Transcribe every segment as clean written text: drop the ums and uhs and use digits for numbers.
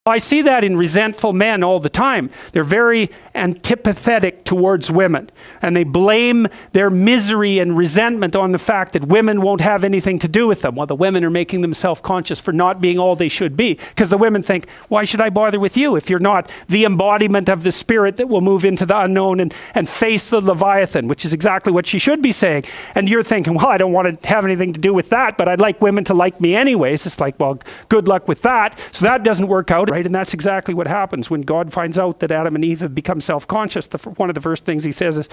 I see that in resentful men all the time. They're very antipathetic towards women, and they blame their misery and resentment on the fact that women won't have anything to do with them. Well, the women are making them self-conscious for not being all they should be, because the women think, why should I bother with you if you're not the embodiment of the spirit that will move into the unknown and face the Leviathan, which is exactly what she should be saying. And you're thinking, well, I don't want to have anything to do with that, but I'd like women to like me anyways. It's like, well, good luck with that. So that doesn't work out, right? And that's exactly what happens when God finds out that Adam and Eve have become self-conscious. One of the first things he says is,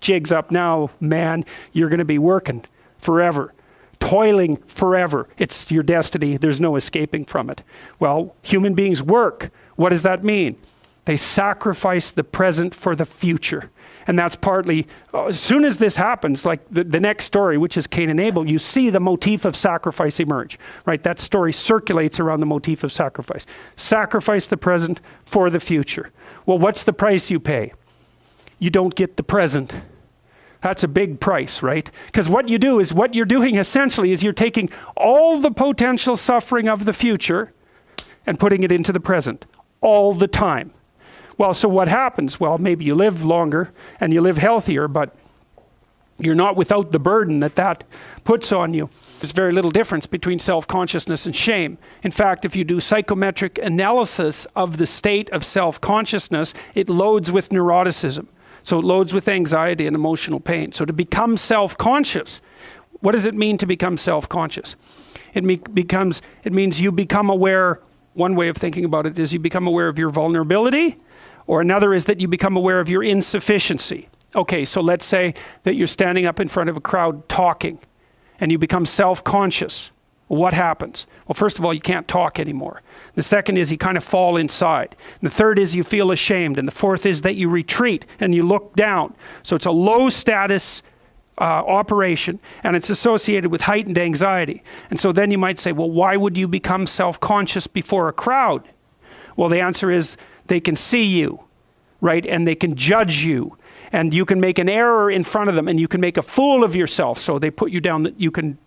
jig's up now, man. You're going to be working forever, toiling forever. It's your destiny. There's no escaping from it. Well, human beings work. What does that mean? They sacrifice the present for the future. And that's partly, as soon as this happens, like the next story, which is Cain and Abel, you see the motif of sacrifice emerge, right? That story circulates around the motif of sacrifice. Sacrifice the present for the future. Well, what's the price you pay? You don't get the present. That's a big price, right? Because what you do is, what you're doing essentially is you're taking all the potential suffering of the future and putting it into the present all the time. Well, so what happens? Well, maybe you live longer and you live healthier, but you're not without the burden that puts on you. There's very little difference between self-consciousness and shame. In fact, if you do psychometric analysis of the state of self-consciousness, it loads with neuroticism. So it loads with anxiety and emotional pain. So to become self-conscious, what does it mean to become self-conscious? It means you become aware. One way of thinking about it is you become aware of your vulnerability, or another is that you become aware of your insufficiency. Okay, so let's say that you're standing up in front of a crowd talking, and you become self-conscious. Well, what happens? Well, first of all, you can't talk anymore. The second is you kind of fall inside. And the third is you feel ashamed. And the fourth is that you retreat and you look down. So it's a low status operation, and it's associated with heightened anxiety. And so then you might say, well, why would you become self-conscious before a crowd? Well, the answer is they can see you, right? And they can judge you. And you can make an error in front of them, and you can make a fool of yourself. So they put you down, that you can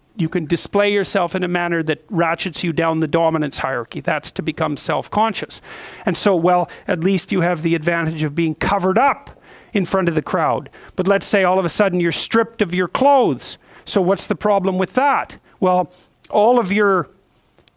display yourself in a manner that ratchets you down the dominance hierarchy. That's to become self-conscious. And so, well, at least you have the advantage of being covered up in front of the crowd. But let's say all of a sudden you're stripped of your clothes. So what's the problem with that? Well, all of your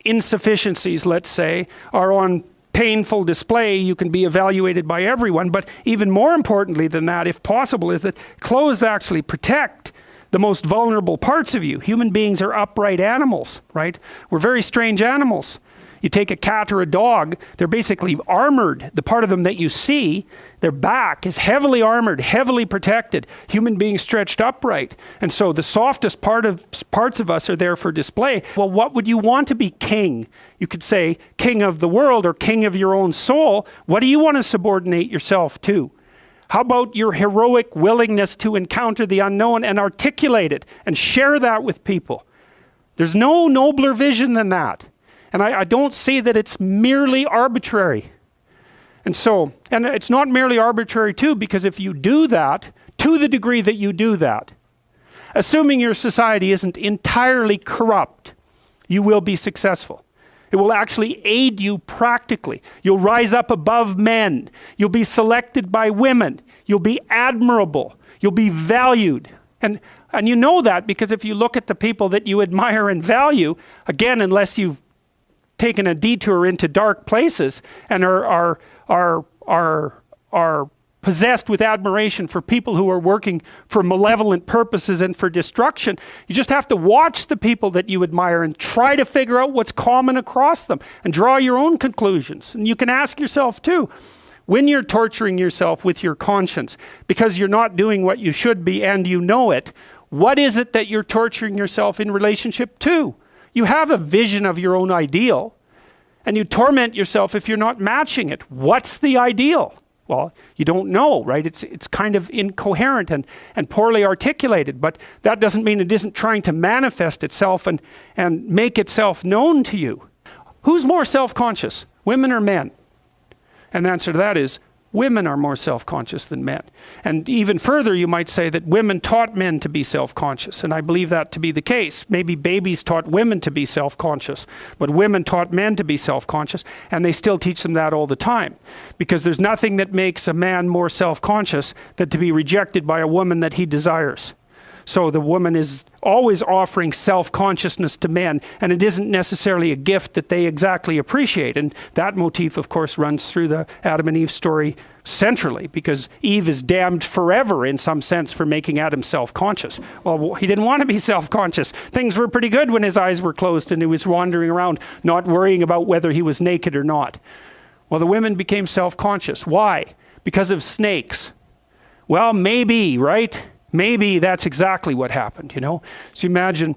insufficiencies, let's say, are on painful display. You can be evaluated by everyone. But even more importantly than that, if possible, is that clothes actually protect the most vulnerable parts of you. Human beings are upright animals, right? We're very strange animals. You take a cat or a dog, they're basically armored. The part of them that you see, their back is heavily armored, heavily protected. Human beings stretched upright. And so the softest parts of us are there for display. Well, what would you want to be king? You could say king of the world or king of your own soul. What do you want to subordinate yourself to? How about your heroic willingness to encounter the unknown and articulate it and share that with people? There's no nobler vision than that. And I don't see that it's merely arbitrary. And it's not merely arbitrary too, because if you do that, to the degree that you do that, assuming your society isn't entirely corrupt, you will be successful. It will actually aid you practically. You'll rise up above men. You'll be selected by women. You'll be admirable. You'll be valued. And you know that because if you look at the people that you admire and value, again, unless you've taken a detour into dark places and are possessed with admiration for people who are working for malevolent purposes and for destruction, you just have to watch the people that you admire and try to figure out what's common across them and draw your own conclusions. And you can ask yourself too, when you're torturing yourself with your conscience because you're not doing what you should be and you know it, what is it that you're torturing yourself in relationship to? You have a vision of your own ideal, and you torment yourself if you're not matching it. What's the ideal? Well, you don't know, right? It's kind of incoherent and poorly articulated, but that doesn't mean it isn't trying to manifest itself and make itself known to you. Who's more self-conscious, women or men? And the answer to that is women are more self-conscious than men. And even further, you might say that women taught men to be self-conscious, and I believe that to be the case. Maybe babies taught women to be self-conscious, but women taught men to be self-conscious, and they still teach them that all the time. Because there's nothing that makes a man more self-conscious than to be rejected by a woman that he desires. So the woman is always offering self-consciousness to men, and it isn't necessarily a gift that they exactly appreciate. And that motif, of course, runs through the Adam and Eve story centrally, because Eve is damned forever in some sense for making Adam self-conscious. Well, he didn't want to be self-conscious. Things were pretty good when his eyes were closed and he was wandering around not worrying about whether he was naked or not. Well, the women became self-conscious. Why? Because of snakes. Well, maybe, right? Maybe that's exactly what happened, you know? So imagine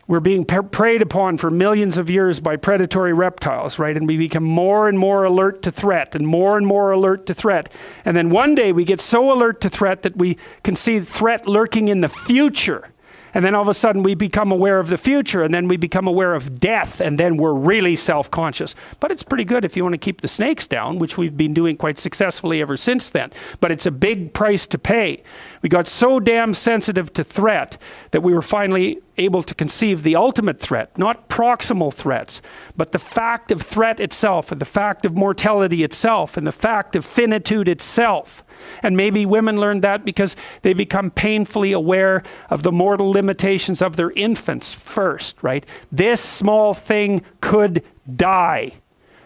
we're being preyed upon for millions of years by predatory reptiles, right? And we become more and more alert to threat and more alert to threat. And then one day we get so alert to threat that we can see threat lurking in the future. And then all of a sudden we become aware of the future, and then we become aware of death, and then we're really self-conscious. But it's pretty good if you want to keep the snakes down, which we've been doing quite successfully ever since then. But it's a big price to pay. We got so damn sensitive to threat that we were finally able to conceive the ultimate threat, not proximal threats, but the fact of threat itself, and the fact of mortality itself, and the fact of finitude itself. And maybe women learned that because they become painfully aware of the mortal limitations of their infants first, right? This small thing could die,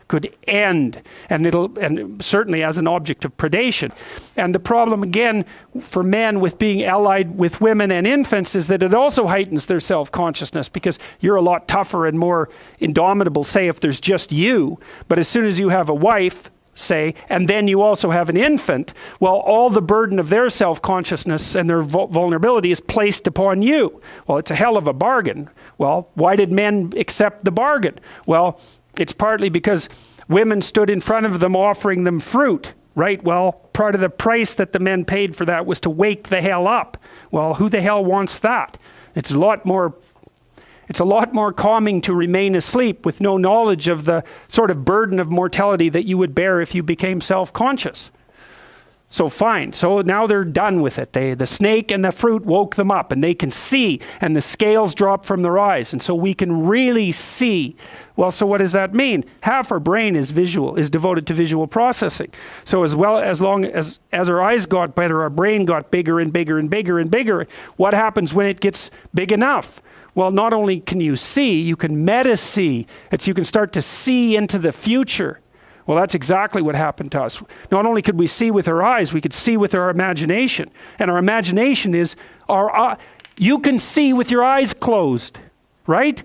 could end, and certainly as an object of predation. And the problem again for men with being allied with women and infants is that it also heightens their self-consciousness, because you're a lot tougher and more indomitable, say, if there's just you. But as soon as you have a wife, say, and then you also have an infant, well, all the burden of their self-consciousness and their vulnerability is placed upon you. Well, it's a hell of a bargain. Well, why did men accept the bargain? Well, it's partly because women stood in front of them offering them fruit, right? Well, part of the price that the men paid for that was to wake the hell up. Well, who the hell wants that? It's a lot more calming to remain asleep with no knowledge of the sort of burden of mortality that you would bear if you became self-conscious. So fine, so now they're done with it. The snake and the fruit woke them up, and they can see, and the scales drop from their eyes, and so we can really see. Well, so what does that mean? Half our brain is devoted to visual processing. So as long as our eyes got better, our brain got bigger and bigger and bigger and bigger. What happens when it gets big enough? Well, not only can you see, you can meta-see. You can start to see into the future. Well, that's exactly what happened to us. Not only could we see with our eyes, we could see with our imagination. And our imagination is, you can see with your eyes closed, right?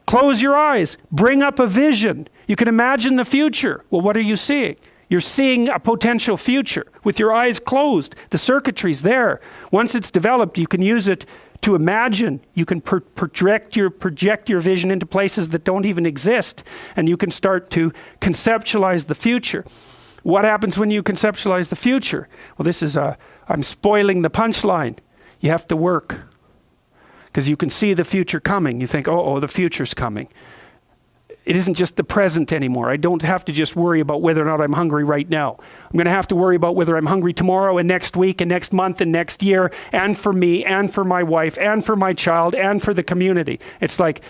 Close your eyes, bring up a vision. You can imagine the future. Well, what are you seeing? You're seeing a potential future with your eyes closed. The circuitry's there. Once it's developed, you can use it to imagine. You can project your vision into places that don't even exist, and you can start to conceptualize the future. What happens when you conceptualize the future? Well, I'm spoiling the punchline. You have to work, because you can see the future coming. You think, oh, the future's coming. It isn't just the present anymore. I don't have to just worry about whether or not I'm hungry right now. I'm going to have to worry about whether I'm hungry tomorrow and next week and next month and next year, and for me and for my wife and for my child and for the community. It's like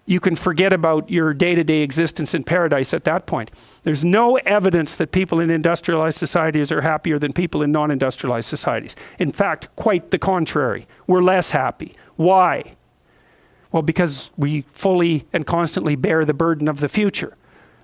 you can forget about your day-to-day existence in paradise at that point. There's no evidence that people in industrialized societies are happier than people in non-industrialized societies. In fact, quite the contrary. We're less happy. Why? Well, because we fully and constantly bear the burden of the future.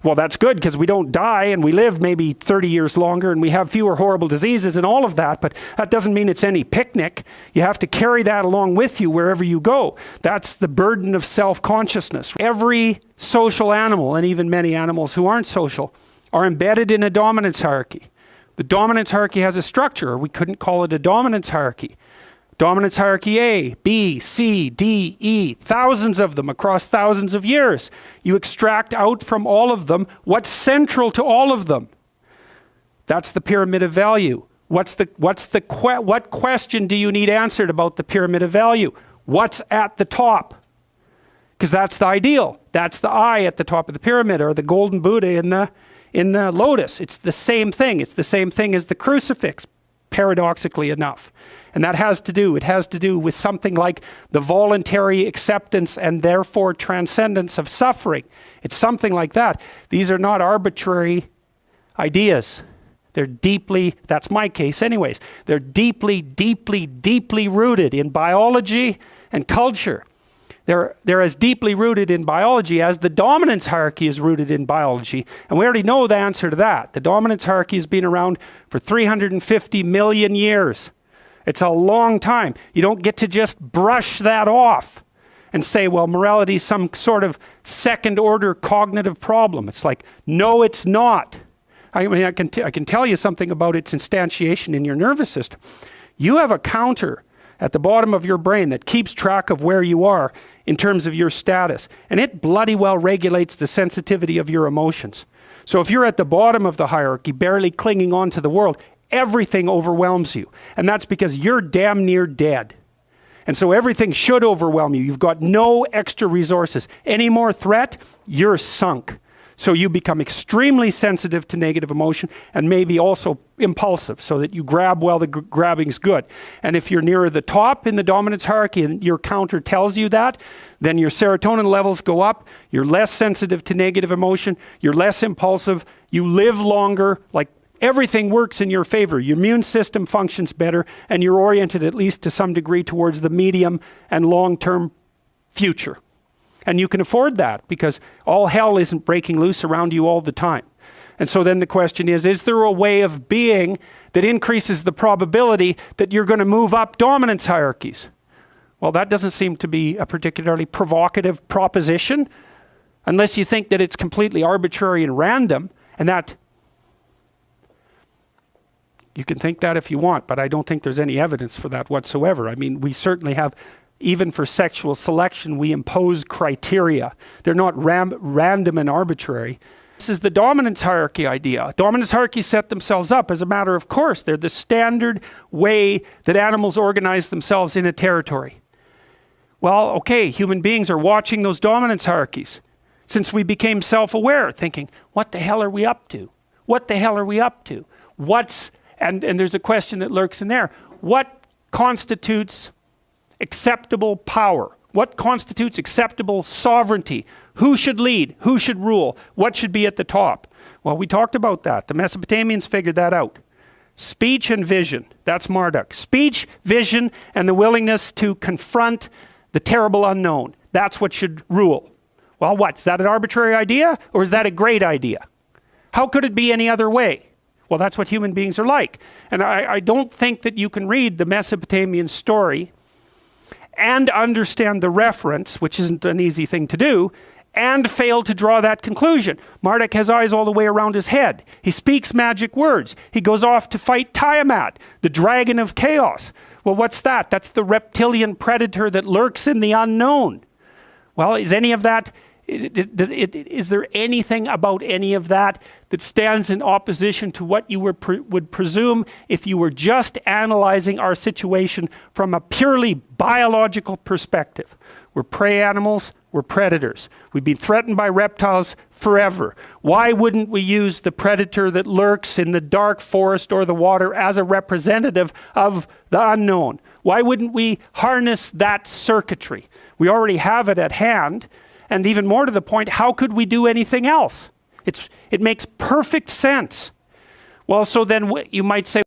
Well, that's good, because we don't die and we live maybe 30 years longer and we have fewer horrible diseases and all of that, but that doesn't mean it's any picnic. You have to carry that along with you wherever you go. That's the burden of self-consciousness. Every social animal, and even many animals who aren't social, are embedded in a dominance hierarchy. The dominance hierarchy has a structure, or we couldn't call it a dominance hierarchy. Dominance hierarchy A, B, C, D, E, thousands of them across thousands of years. You extract out from all of them what's central to all of them. That's the pyramid of value. What question do you need answered about the pyramid of value? What's at the top? because that's the ideal. That's the eye at the top of the pyramid, or the golden Buddha in the lotus. It's the same thing. It's the same thing as the crucifix, paradoxically enough. And that has to do with something like the voluntary acceptance and therefore transcendence of suffering. It's something like that. These are not arbitrary ideas. They're deeply, that's my case anyways, they're deeply, deeply, deeply rooted in biology and culture. They're as deeply rooted in biology as the dominance hierarchy is rooted in biology. And we already know the answer to that. The dominance hierarchy has been around for 350 million years. It's a long time. You don't get to just brush that off and say, well, morality is some sort of second order cognitive problem. It's like, no, it's not. I mean, I can tell you something about its instantiation in your nervous system. You have a counter at the bottom of your brain that keeps track of where you are in terms of your status. And it bloody well regulates the sensitivity of your emotions. So if you're at the bottom of the hierarchy, barely clinging on to the world, everything overwhelms you. And that's because you're damn near dead. And so everything should overwhelm you. You've got no extra resources. Any more threat, you're sunk. So you become extremely sensitive to negative emotion and maybe also impulsive, so that you grab while the grabbing's good. And if you're nearer the top in the dominance hierarchy and your counter tells you that, then your serotonin levels go up, you're less sensitive to negative emotion, you're less impulsive, you live longer, like everything works in your favor. Your immune system functions better, and you're oriented at least to some degree towards the medium and long-term future. And you can afford that because all hell isn't breaking loose around you all the time. And so then the question is there a way of being that increases the probability that you're going to move up dominance hierarchies? Well, that doesn't seem to be a particularly provocative proposition, unless you think that it's completely arbitrary and random, and that you can think that if you want, but I don't think there's any evidence for that whatsoever. I mean, we certainly have, even for sexual selection, we impose criteria. They're not random and arbitrary. This is the dominance hierarchy idea. Dominance hierarchies set themselves up as a matter of course. They're the standard way that animals organize themselves in a territory. Well, okay, human beings are watching those dominance hierarchies since we became self-aware, thinking, what the hell are we up to? What the hell are we up to? And there's a question that lurks in there. What constitutes acceptable power? What constitutes acceptable sovereignty? Who should lead? Who should rule? What should be at the top? Well, we talked about that. The Mesopotamians figured that out. Speech and vision, that's Marduk. Speech, vision, and the willingness to confront the terrible unknown. That's what should rule. Well, what? Is that an arbitrary idea, or is that a great idea? How could it be any other way? Well, that's what human beings are like. And I don't think that you can read the Mesopotamian story and understand the reference, which isn't an easy thing to do, and fail to draw that conclusion. Marduk has eyes all the way around his head. He speaks magic words. He goes off to fight Tiamat, the dragon of chaos. Well, what's that? That's the reptilian predator that lurks in the unknown. Well, is any of that, is there anything about any of that that stands in opposition to what you would presume if you were just analyzing our situation from a purely biological perspective? We're prey animals, we're predators. We've been threatened by reptiles forever. Why wouldn't we use the predator that lurks in the dark forest or the water as a representative of the unknown? Why wouldn't we harness that circuitry? We already have it at hand. And even more to the point, how could we do anything else? It makes perfect sense. Well, so then you might say,